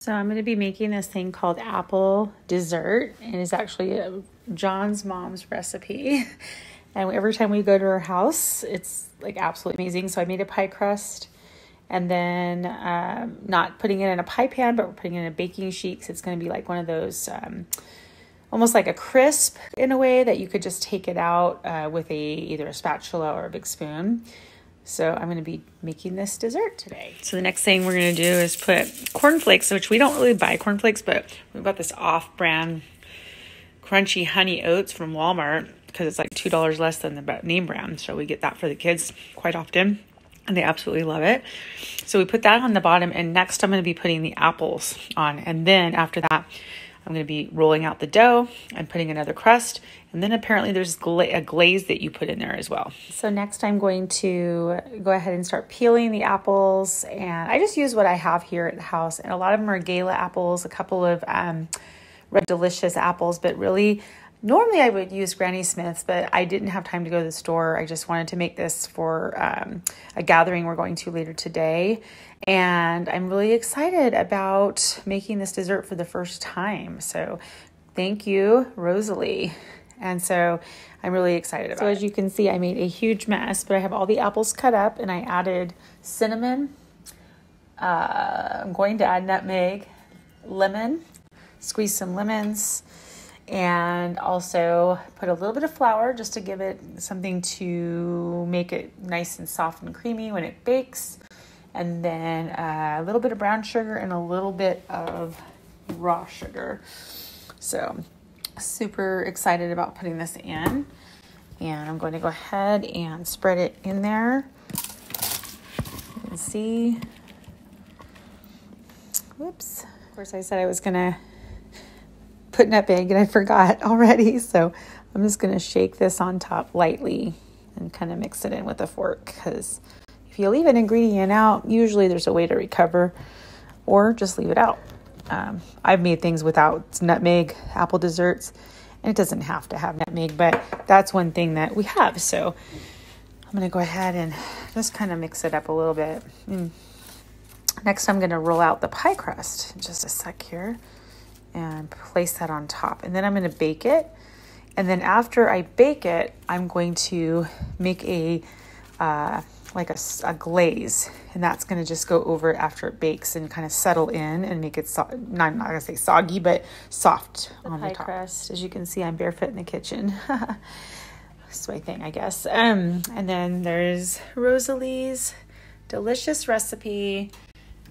So I'm going to be making this thing called apple dessert, and it's actually John's mom's recipe. And every time we go to her house, it's like absolutely amazing. So I made a pie crust, and then not putting it in a pie pan, but we're putting it in a baking sheet. So it's going to be like one of those, almost like a crisp in a way that you could just take it out with either a spatula or a big spoon. So I'm going to be making this dessert today. So the next thing we're going to do is put cornflakes, which we don't really buy cornflakes, but we got this off-brand crunchy honey oats from Walmart because it's like $2 less than the name brand. So we get that for the kids quite often, and they absolutely love it. So we put that on the bottom, and next I'm going to be putting the apples on. And then after that, I'm going to be rolling out the dough and putting another crust. And then apparently there's a glaze that you put in there as well. So next I'm going to go ahead and start peeling the apples. And I just use what I have here at the house. And a lot of them are Gala apples, a couple of Red Delicious apples. But really, normally I would use Granny Smith's, but I didn't have time to go to the store. I just wanted to make this for a gathering we're going to later today. And I'm really excited about making this dessert for the first time. So thank you, Rosalie. And so I'm really excited about it. So as you can see, I made a huge mess, but I have all the apples cut up, and I added cinnamon. I'm going to add nutmeg, lemon, squeeze some lemons, and also put a little bit of flour just to give it something to make it nice and soft and creamy when it bakes. And then a little bit of brown sugar and a little bit of raw sugar. So super excited about putting this in. And I'm going to go ahead and spread it in there. You can see. Whoops. Of course, I said I was going to put nutmeg, and I forgot already. So I'm just going to shake this on top lightly and kind of mix it in with a fork, because if you leave an ingredient out, usually there's a way to recover, or just leave it out. I've made things without nutmeg, apple desserts, and it doesn't have to have nutmeg, but that's one thing that we have. So I'm going to go ahead and just kind of mix it up a little bit. Next, I'm going to roll out the pie crust in just a sec here and place that on top. And then I'm going to bake it. And then after I bake it, I'm going to make a glaze, and that's going to just go over it after it bakes and kind of settle in and make it not going to say soggy, but soft on the top. Crust, as you can see, I'm barefoot in the kitchen. That's my thing, I guess. And then there's Rosalie's delicious recipe,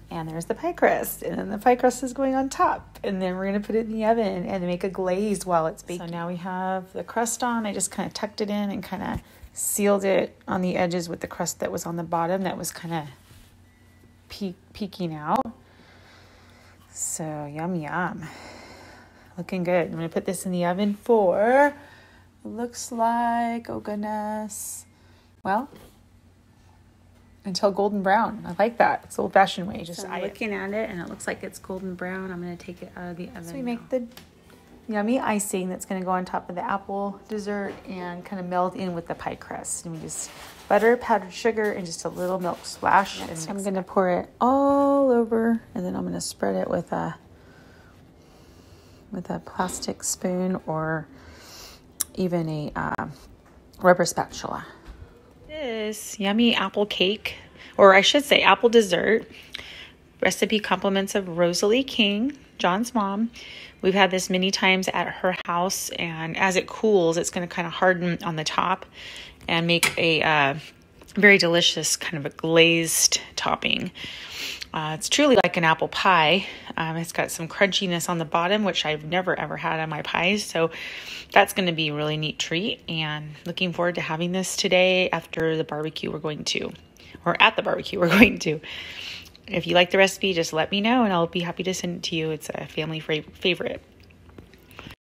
and there's the pie crust, and then the pie crust is going on top, and then we're going to put it in the oven and make a glaze while it's baking. So now we have the crust on. I just kind of tucked it in and kind of sealed it on the edges with the crust that was on the bottom that was kind of peeking out. So yum, yum. Looking good. I'm going to put this in the oven for, looks like, oh goodness, well, until golden brown. I like that. It's the old-fashioned way. Just I'm looking at it, and it looks like it's golden brown. I'm going to take it out of the oven. So we make the yummy icing that's going to go on top of the apple dessert and kind of meld in with the pie crust. And we just butter, powdered sugar, and just a little milk splash. Next, I'm going to pour it all over, and then I'm going to spread it with a plastic spoon or even a rubber spatula. This yummy apple cake, or I should say apple dessert, recipe compliments of Rosalie King, John's mom. We've had this many times at her house, and as it cools, it's going to kind of harden on the top and make a very delicious kind of a glazed topping. It's truly like an apple pie. It's got some crunchiness on the bottom, which I've never ever had on my pies. So that's going to be a really neat treat, and looking forward to having this today after the barbecue we're going to, or at the barbecue we're going to. If you like the recipe, just let me know, and I'll be happy to send it to you. It's a family favorite.